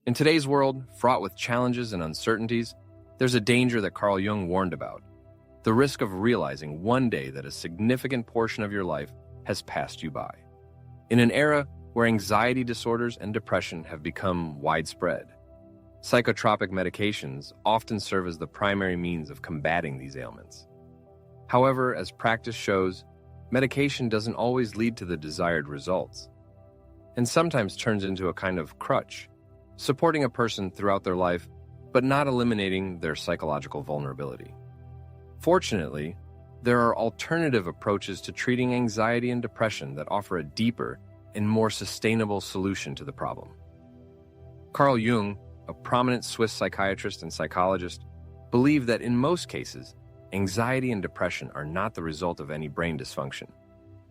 In today's world, fraught with challenges and uncertainties, there's a danger that Carl Jung warned about: the risk of realizing one day that a significant portion of your life has passed you by. In an era where anxiety disorders and depression have become widespread, psychotropic medications often serve as the primary means of combating these ailments. However, as practice shows, medication doesn't always lead to the desired results, and sometimes turns into a kind of crutch, supporting a person throughout their life, but not eliminating their psychological vulnerability. Fortunately, there are alternative approaches to treating anxiety and depression that offer a deeper and more sustainable solution to the problem. Carl Jung, a prominent Swiss psychiatrist and psychologist, believed that in most cases, anxiety and depression are not the result of any brain dysfunction,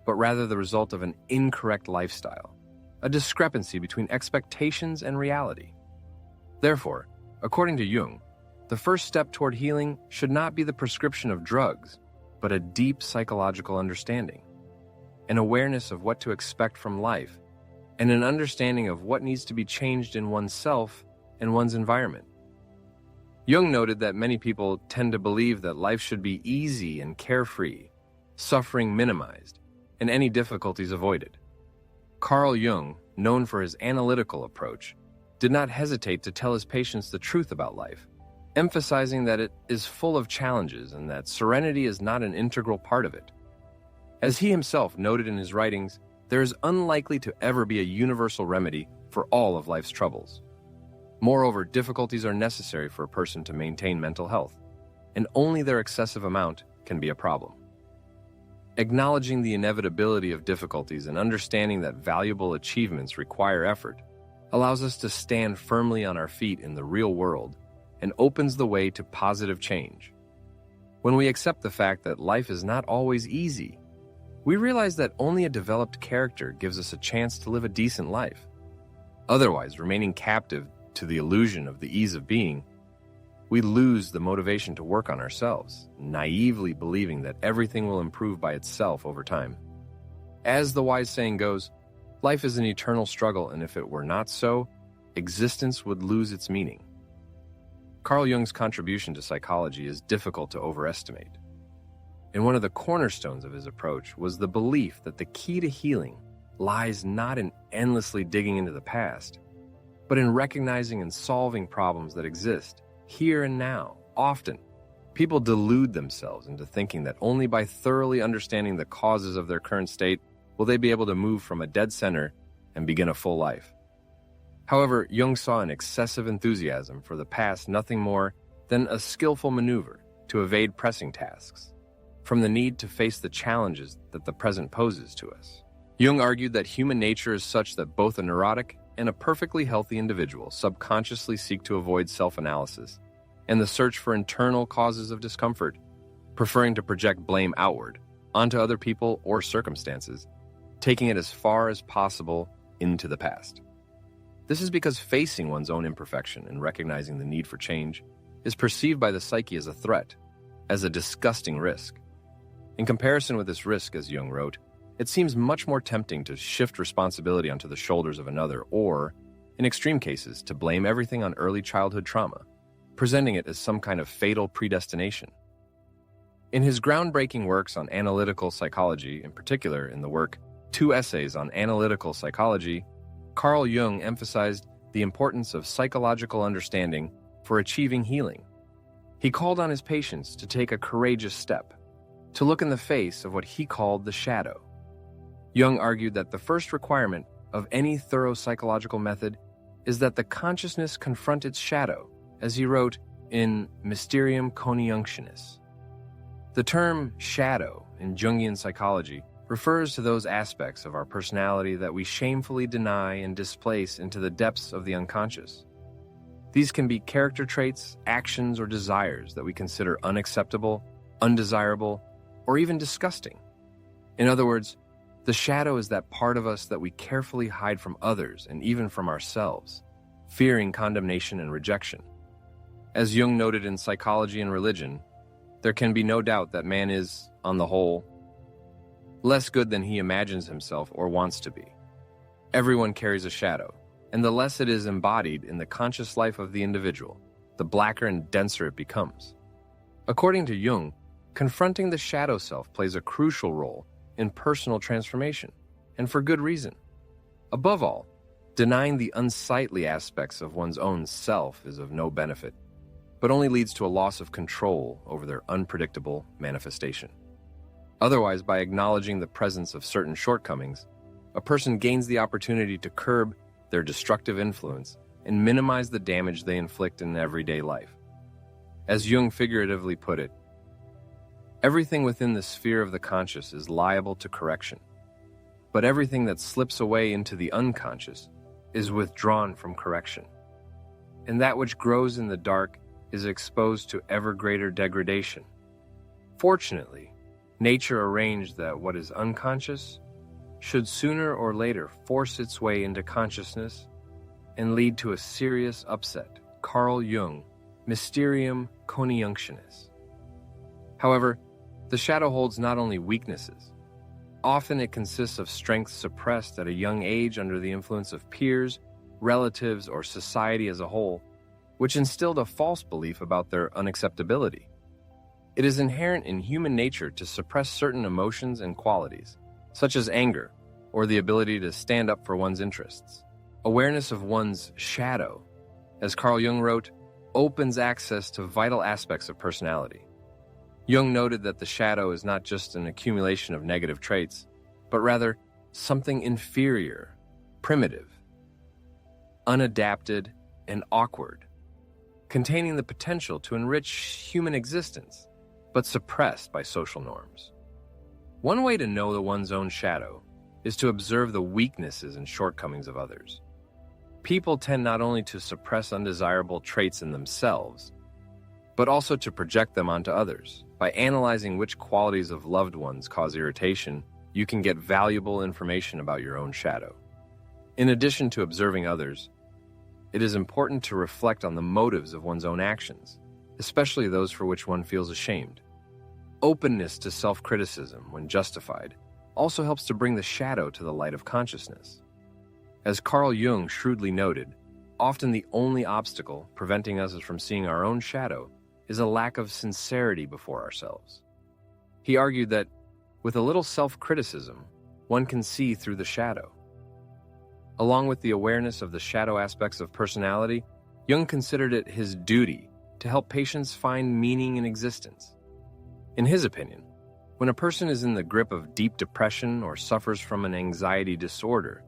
but rather the result of an incorrect lifestyle, a discrepancy between expectations and reality. Therefore, according to Jung, the first step toward healing should not be the prescription of drugs, but a deep psychological understanding, an awareness of what to expect from life, and an understanding of what needs to be changed in oneself and one's environment. Jung noted that many people tend to believe that life should be easy and carefree, suffering minimized, and any difficulties avoided. Carl Jung, known for his analytical approach, did not hesitate to tell his patients the truth about life, emphasizing that it is full of challenges and that serenity is not an integral part of it. As he himself noted in his writings, there is unlikely to ever be a universal remedy for all of life's troubles. Moreover, difficulties are necessary for a person to maintain mental health, and only their excessive amount can be a problem. Acknowledging the inevitability of difficulties and understanding that valuable achievements require effort allows us to stand firmly on our feet in the real world and opens the way to positive change. When we accept the fact that life is not always easy, we realize that only a developed character gives us a chance to live a decent life. Otherwise, remaining captive to the illusion of the ease of being, we lose the motivation to work on ourselves, naively believing that everything will improve by itself over time. As the wise saying goes, life is an eternal struggle, and if it were not so, existence would lose its meaning. Carl Jung's contribution to psychology is difficult to overestimate. And one of the cornerstones of his approach was the belief that the key to healing lies not in endlessly digging into the past, but in recognizing and solving problems that exist here and now. Often, people delude themselves into thinking that only by thoroughly understanding the causes of their current state will they be able to move from a dead center and begin a full life. However, Jung saw in excessive enthusiasm for the past nothing more than a skillful maneuver to evade pressing tasks, from the need to face the challenges that the present poses to us. Jung argued that human nature is such that both a neurotic and a perfectly healthy individual subconsciously seek to avoid self-analysis and the search for internal causes of discomfort, preferring to project blame outward, onto other people or circumstances, taking it as far as possible into the past. This is because facing one's own imperfection and recognizing the need for change is perceived by the psyche as a threat, as a disgusting risk. In comparison with this risk, as Jung wrote, it seems much more tempting to shift responsibility onto the shoulders of another or, in extreme cases, to blame everything on early childhood trauma, presenting it as some kind of fatal predestination. In his groundbreaking works on analytical psychology, in particular in the work Two Essays on Analytical Psychology, Carl Jung emphasized the importance of psychological understanding for achieving healing. He called on his patients to take a courageous step, to look in the face of what he called the shadow. Jung argued that the first requirement of any thorough psychological method is that the consciousness confront its shadow, as he wrote in Mysterium Coniunctionis. The term shadow in Jungian psychology refers to those aspects of our personality that we shamefully deny and displace into the depths of the unconscious. These can be character traits, actions, or desires that we consider unacceptable, undesirable, or even disgusting. In other words, the shadow is that part of us that we carefully hide from others and even from ourselves, fearing condemnation and rejection. As Jung noted in Psychology and Religion, there can be no doubt that man is, on the whole, less good than he imagines himself or wants to be. Everyone carries a shadow, and the less it is embodied in the conscious life of the individual, the blacker and denser it becomes. According to Jung, confronting the shadow self plays a crucial role in personal transformation, and for good reason. Above all, denying the unsightly aspects of one's own self is of no benefit, but only leads to a loss of control over their unpredictable manifestation. Otherwise, by acknowledging the presence of certain shortcomings, a person gains the opportunity to curb their destructive influence and minimize the damage they inflict in everyday life. As Jung figuratively put it, everything within the sphere of the conscious is liable to correction, but everything that slips away into the unconscious is withdrawn from correction, and that which grows in the dark is exposed to ever greater degradation. Fortunately, nature arranged that what is unconscious should sooner or later force its way into consciousness and lead to a serious upset. Carl Jung, Mysterium Coniunctionis. However, the shadow holds not only weaknesses. Often it consists of strengths suppressed at a young age under the influence of peers, relatives, or society as a whole, which instilled a false belief about their unacceptability. It is inherent in human nature to suppress certain emotions and qualities, such as anger, or the ability to stand up for one's interests. Awareness of one's shadow, as Carl Jung wrote, opens access to vital aspects of personality. Jung noted that the shadow is not just an accumulation of negative traits, but rather something inferior, primitive, unadapted, and awkward, containing the potential to enrich human existence, but suppressed by social norms. One way to know one's own shadow is to observe the weaknesses and shortcomings of others. People tend not only to suppress undesirable traits in themselves, but also to project them onto others. By analyzing which qualities of loved ones cause irritation, you can get valuable information about your own shadow. In addition to observing others, it is important to reflect on the motives of one's own actions, especially those for which one feels ashamed. Openness to self-criticism, when justified, also helps to bring the shadow to the light of consciousness. As Carl Jung shrewdly noted, often the only obstacle preventing us from seeing our own shadow is a lack of sincerity before ourselves. He argued that, with a little self-criticism, one can see through the shadow. Along with the awareness of the shadow aspects of personality, Jung considered it his duty to help patients find meaning in existence. In his opinion, when a person is in the grip of deep depression or suffers from an anxiety disorder,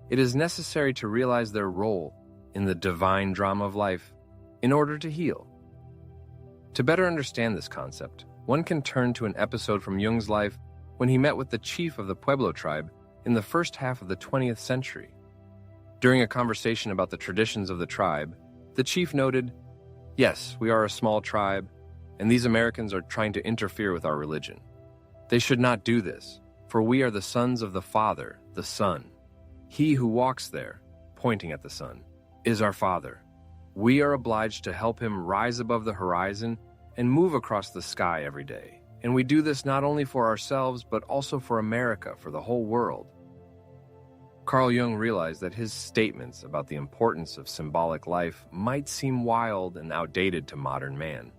it is necessary to realize their role in the divine drama of life in order to heal. To better understand this concept, one can turn to an episode from Jung's life when he met with the chief of the Pueblo tribe in the first half of the 20th century. During a conversation about the traditions of the tribe, the chief noted, "Yes, we are a small tribe, and these Americans are trying to interfere with our religion. They should not do this, for we are the sons of the Father, the Son. He who walks there," pointing at the sun, "is our Father. We are obliged to help him rise above the horizon and move across the sky every day. And we do this not only for ourselves, but also for America, for the whole world." Carl Jung realized that his statements about the importance of symbolic life might seem wild and outdated to modern man.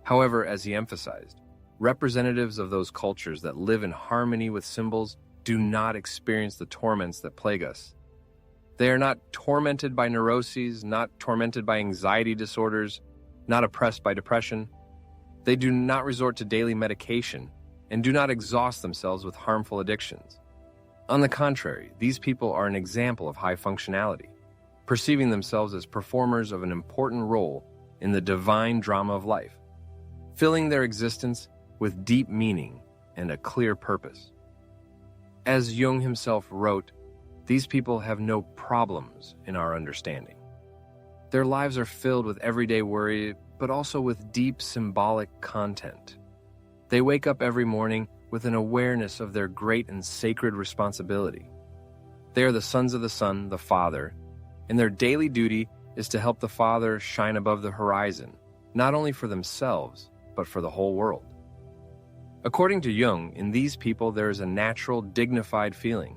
However, as he emphasized, representatives of those cultures that live in harmony with symbols do not experience the torments that plague us. They are not tormented by neuroses, not tormented by anxiety disorders, not oppressed by depression. They do not resort to daily medication and do not exhaust themselves with harmful addictions. On the contrary, these people are an example of high functionality, perceiving themselves as performers of an important role in the divine drama of life, filling their existence with deep meaning and a clear purpose. As Jung himself wrote, these people have no problems in our understanding. Their lives are filled with everyday worry, but also with deep symbolic content. They wake up every morning with an awareness of their great and sacred responsibility. They are the sons of the Son, the Father, and their daily duty is to help the Father shine above the horizon, not only for themselves, but for the whole world. According to Jung, in these people there is a natural, dignified feeling.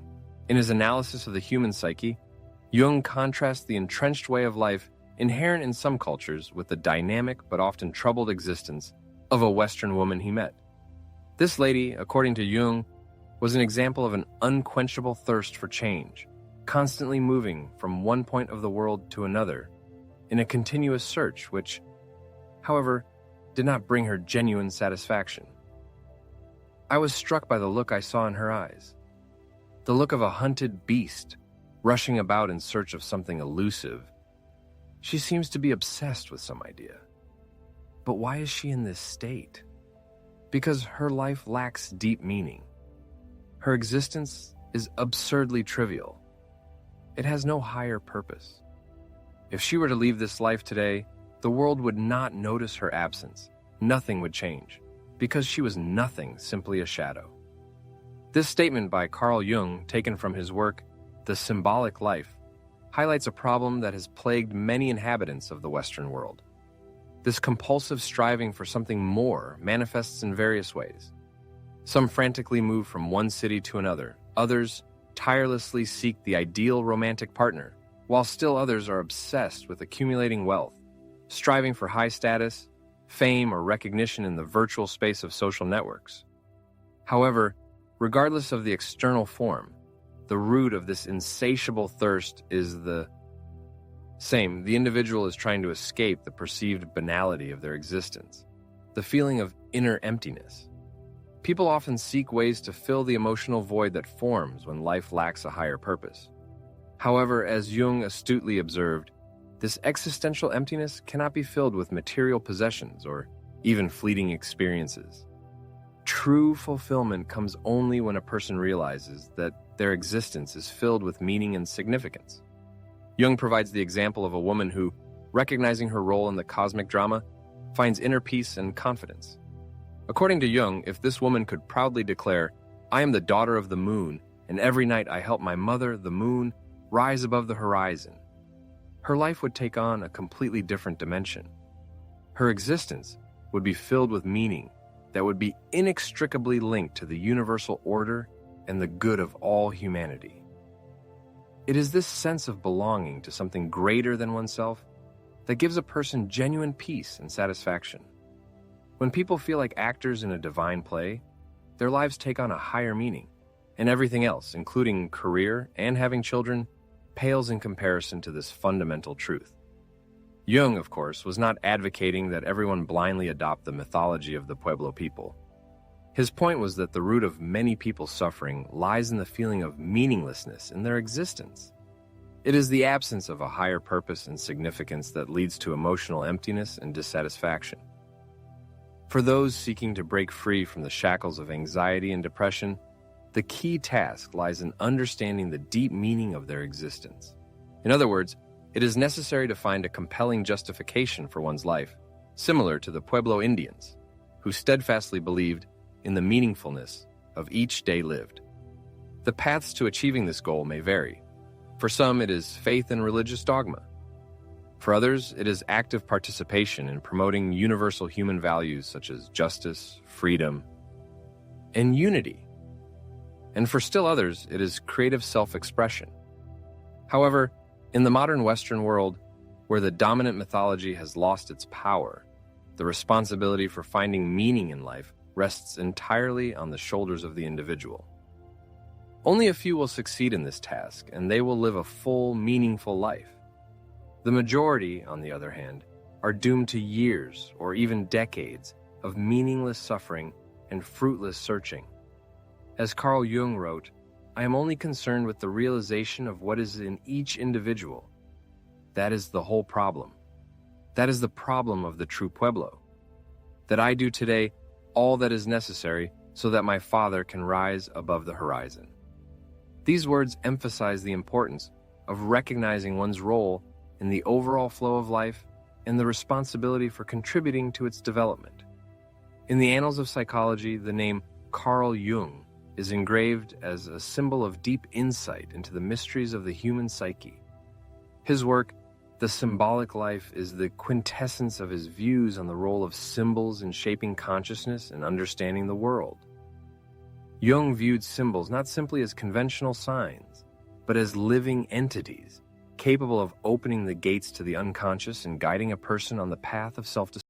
In his analysis of the human psyche, Jung contrasts the entrenched way of life inherent in some cultures with the dynamic but often troubled existence of a Western woman he met. This lady, according to Jung, was an example of an unquenchable thirst for change, constantly moving from one point of the world to another in a continuous search which, however, did not bring her genuine satisfaction. I was struck by the look I saw in her eyes, the look of a hunted beast rushing about in search of something elusive. She seems to be obsessed with some idea. But why is she in this state? Because her life lacks deep meaning. Her existence is absurdly trivial. It has no higher purpose. If she were to leave this life today, the world would not notice her absence. Nothing would change, because she was nothing, simply a shadow. This statement by Carl Jung, taken from his work, The Symbolic Life, highlights a problem that has plagued many inhabitants of the Western world. This compulsive striving for something more manifests in various ways. Some frantically move from one city to another. Others tirelessly seek the ideal romantic partner, while still others are obsessed with accumulating wealth, striving for high status, fame, or recognition in the virtual space of social networks. However, regardless of the external form, the root of this insatiable thirst is the same. The individual is trying to escape the perceived banality of their existence, the feeling of inner emptiness. People often seek ways to fill the emotional void that forms when life lacks a higher purpose. However, as Jung astutely observed, this existential emptiness cannot be filled with material possessions or even fleeting experiences. True fulfillment comes only when a person realizes that their existence is filled with meaning and significance. Jung provides the example of a woman who, recognizing her role in the cosmic drama, finds inner peace and confidence. According to Jung, if this woman could proudly declare, "I am the daughter of the moon, and every night I help my mother, the moon, rise above the horizon," her life would take on a completely different dimension. Her existence would be filled with meaning that would be inextricably linked to the universal order and the good of all humanity. It is this sense of belonging to something greater than oneself that gives a person genuine peace and satisfaction. When people feel like actors in a divine play, their lives take on a higher meaning, and everything else, including career and having children, pales in comparison to this fundamental truth. Jung, of course, was not advocating that everyone blindly adopt the mythology of the Pueblo people. His point was that the root of many people's suffering lies in the feeling of meaninglessness in their existence. It is the absence of a higher purpose and significance that leads to emotional emptiness and dissatisfaction. For those seeking to break free from the shackles of anxiety and depression, the key task lies in understanding the deep meaning of their existence. In other words, it is necessary to find a compelling justification for one's life, similar to the Pueblo Indians, who steadfastly believed in the meaningfulness of each day lived. The paths to achieving this goal may vary. For some, it is faith and religious dogma. For others, it is active participation in promoting universal human values such as justice, freedom, and unity. And for still others, it is creative self-expression. However, in the modern Western world, where the dominant mythology has lost its power, the responsibility for finding meaning in life rests entirely on the shoulders of the individual. Only a few will succeed in this task, and they will live a full, meaningful life. The majority, on the other hand, are doomed to years or even decades of meaningless suffering and fruitless searching. As Carl Jung wrote, "I am only concerned with the realization of what is in each individual. That is the whole problem. That is the problem of the true Pueblo. That I do today all that is necessary so that my father can rise above the horizon." These words emphasize the importance of recognizing one's role in the overall flow of life and the responsibility for contributing to its development. In the annals of psychology, the name Carl Jung is engraved as a symbol of deep insight into the mysteries of the human psyche. His work, The Symbolic Life, is the quintessence of his views on the role of symbols in shaping consciousness and understanding the world. Jung viewed symbols not simply as conventional signs, but as living entities, capable of opening the gates to the unconscious and guiding a person on the path of self-discovery.